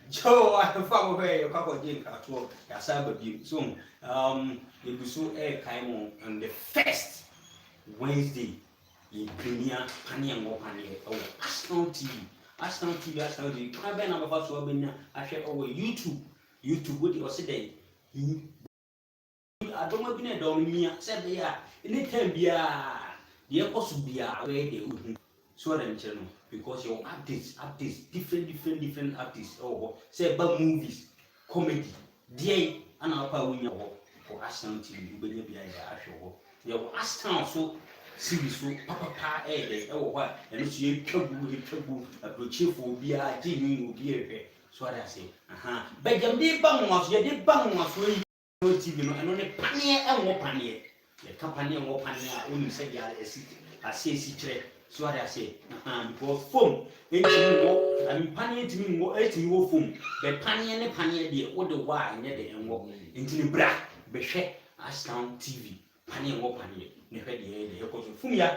Joe, I found where a couple of days after your cyber view. So, it was so air time on the first Wednesday in Premier Panie and Panie or Ashtown TV. Ashtown TV, Ashtown TV. I've been over for so many. I share over YouTube. YouTube, what you say? I don't know if you know, said they are anytime be a the apostle be a where they would. So I'm telling because your updates, different updates. Oh, say about movies, comedy, day, and I'll probably for Ashtown TV, you believe behind the actual. Your Ashtown so series so papa eh oh what and it's you trouble approach for be a genuine will be a so I say but you did bang was you did bang was when you TV and only Panie and more Panie the company and more Panie only said yeah I say so I say because phone into I mean Panie to me more 8 more phone but Panie and Panie the what the why near the and walk into the bra be share Ashtown TV Panie and more Panie ne hwɛ deɛ yɛ kɔ so fumia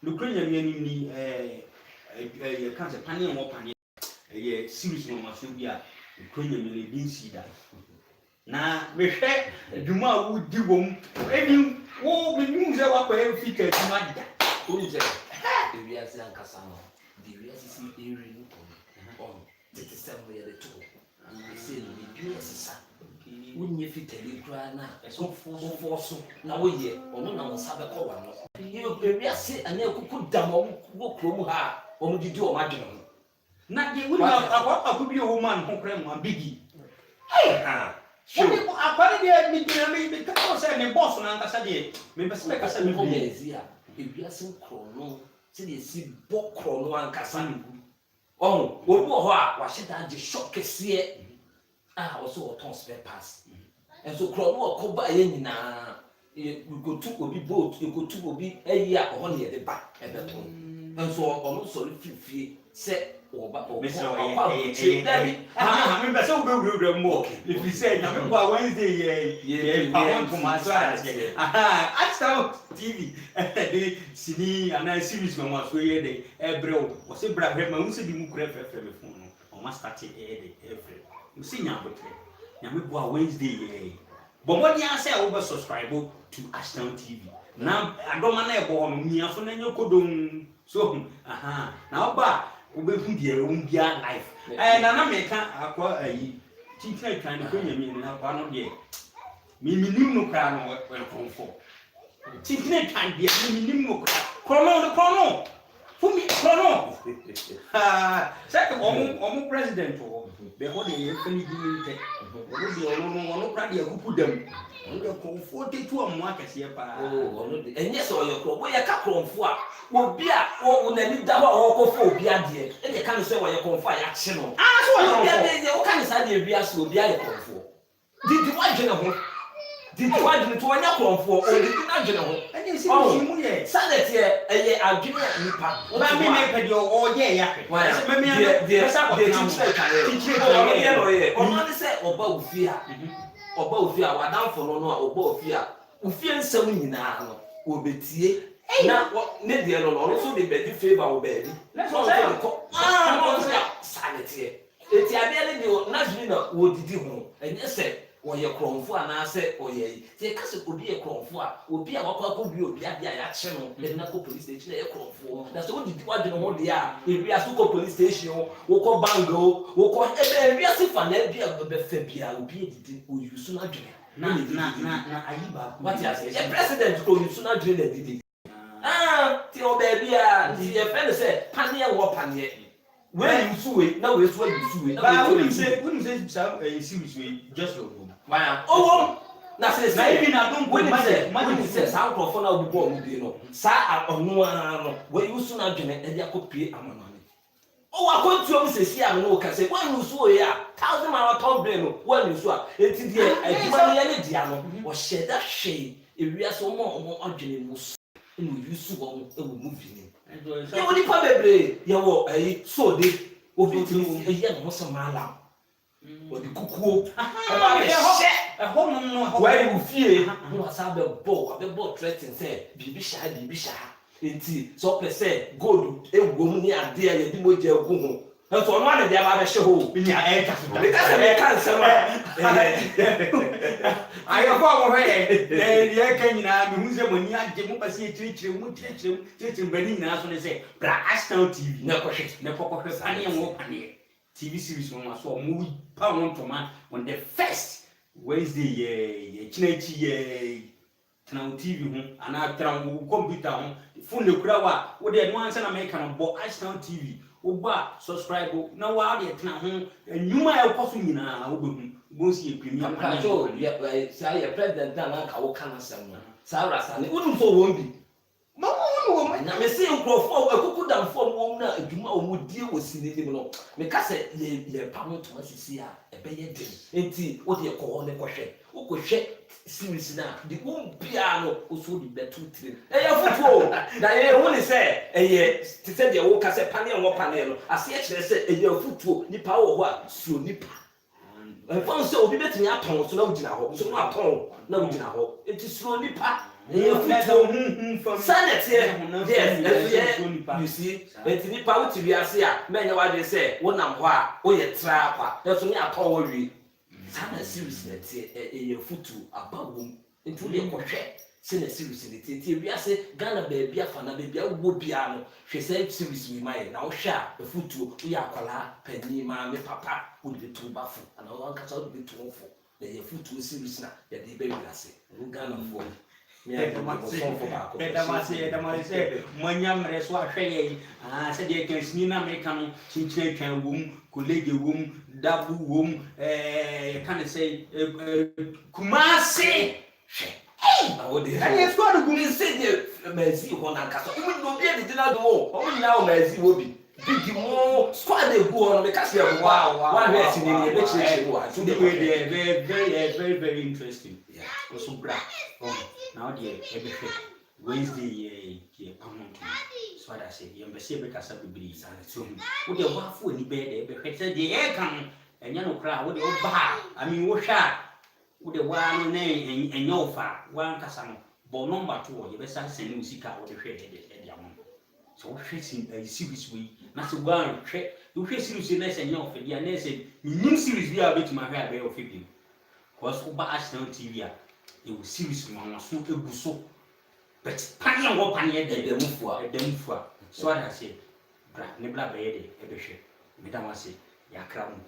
lukronya ni yɛ kan sɛ Panie wɔ Panie yɛ series no ma so bi a lukronya ni bi si da na mehwɛ dwuma a wodi wom enim wo menim sɛ wakɔ fika dwuma da o je e wi ase ankasa no di wi ase si eri no ko on tete sɛ mo yɛ de to e se no bi ase sa wunye fitali kura na so so na wo ye ono na won sabe ko wa no ye ewi ase ana ekuku dam wo krom ha o mu didi o ma dwene ho na ye wuni akwa bi o man ho kra mu abigi ha woni akwari de mi dina mi ka ko se ne boss na nkasa de me pese me kasa me ho mezi a ewi ase kro no se de si bo kro no ankasa ne gu obi wo ho a wa hye da je shock kese also ton spare parts and so crowd no ko ba ye nyina you go to obi boat you go to obi eyi a ho ne de ba e be ton and so ono sorry fifie se o ba o David me be se wo be mo if you say na me kwa Wednesday ye pa won kuma so Ashtown TV the sini ana series no so ye de ebreo o se bra hwe ma unse bi mu kura fefe me fun no o ma start e de every see Nyabotre. Nyambo Wednesday. But what you say over subscribe to Ashtown TV. Now I don't man ebo me aso na nyokodom. So now ba obehu die umbia life. Na me ka akwa ayi. Tintin kan ko nyame na kwa no de. Me minim no kra no konfo. Tintin kan de me minim no kra. Kono. Fumi kono. Say omo president o. Be ho de fani di nte o de ono pra de akupu dam o de konfo tetu amu akese pa ono de enye so yo kro wo ye ka kronfo a obi a wo na ni da ho a wo kofo obi ade e de kan so wo ye konfo a ya kye no so wo obi ade ye wo kan sa de bia so obi a ye konfo di wa dwene ho di wa dwene to anya kronfo o di na dwene ho enye si mu ye sadet ye eye adwene nipa ba mi me pe de o ye ya me me de sa ko ono se oba ofia wadamfo no a oba ofia nsam nyina no obetie na ne de no no so de bedi favor obedi let's go sanity eti ade ne de na jini na wodidi ho enye se woye kromfo ana se oye ti ka se obi e kromfo a obi a wakọ bi obi a bia ya kye no de na ko police station e kromfo na so wodi wadwe no ho de a ebi aso ko police station wo ko bango wo ko ebi asifa na bia be fa bia obi edidi o yusu na dwe na ayiba what you say the president ko yusu na dwe na didi ti o be bia ti e fe se Panie wo Panie when you suwe na we so you suwe but when you say series we just go why na say even I don't when you say sa microphone na obi bo bi no sa onu no we you so na dwene e dia kopie amanane akontuo mu sesi am no ka say when you suwe ya 1000 marathon brain no when you suwa enti die aduma ne ya ne dia no o sheda hwe ewia so mo adwene mu no you su wo e wo movie ni ye woni pa bebre ye wo so de obi ti ye no so mala o di kukuo ho no where you fie no asabe bo threaten say bibi sha enti so per say gold egwom ni ade a ye di moja egu ho That's one of the other show. In your head, Because I can't. I have our way. Then can you now use them when you are democracy teach you, Benin, as when they say, Ashtown TV, no question, no pocket, Panie and more Panie. TV series from us or movie power to man on the first Wednesday, Ashtown TV, and I computer, phone the crowd, what they want to make an about Ashtown TV. Oba subscribe na wa de tena ho enwuma e koso nyina obehu go see premier Pacho say president na ka wo kana sem no sa rasa ne wonu so won bi ma wonu na me say nkrofo akuku damfo won na adwuma o modie wo sinini no me ka say ye pamo to asisi a ebe ye dem enti wo de ko ne kohwe wo kohwe series na the won bia no o so di betu tire e ya futuo na ye hu ni say eye ti say de wo ka say Panie and wo Panie no ase e kire say eye futuo nipa wo ho a suo nipa fon say obi betimi aton so na ugina ho so na aton na ugina ho enti suo nipa eye futuo sanity yes you see enti nipa wo ti wi ase a menya wa de say wo nam ho a wo ye tra kwa so ni aton wo wi sana series na tie eye futu abawom ntu le kohwe se na series na tie wi ase Ghana ba bia fa na ba bia wo bia no hwe se series wi mai na wo hwe a futu wo ya akwala Panie ma me papa wo de tu bafo ana wo anka so de tu fo na eye futu series na ya de ba wi ase Ghana fo Edamase, Manyam Reswa Shay, said the Kansina American, Chinchkan womb, colleague womb, Dabu womb, can I say, Kumasi? Hey, I have got to go and say, Mercy, one and Castle. You will be able to know. Only now, Mercy will be. Big more squad they go on because wow, one person in the election. Very interesting. Yeah, also black. Now the Wednesday, so I say, you must say because of the breeze and so. Would you want for any bed? The air come and you know, crowd, would you bar? I mean, what shot? Would the one name and no far, one Cassano, but number 2, you best send music out of the shade at the amount. So, facing a series we must one check. You face you less and no for the announced new series we are bit my hair of 15. Because over Ashtown TV, it was series one so a busso. But Panie and what Panie de move. So I say, Nibla Bede, a bishop. Madame say, ya crown.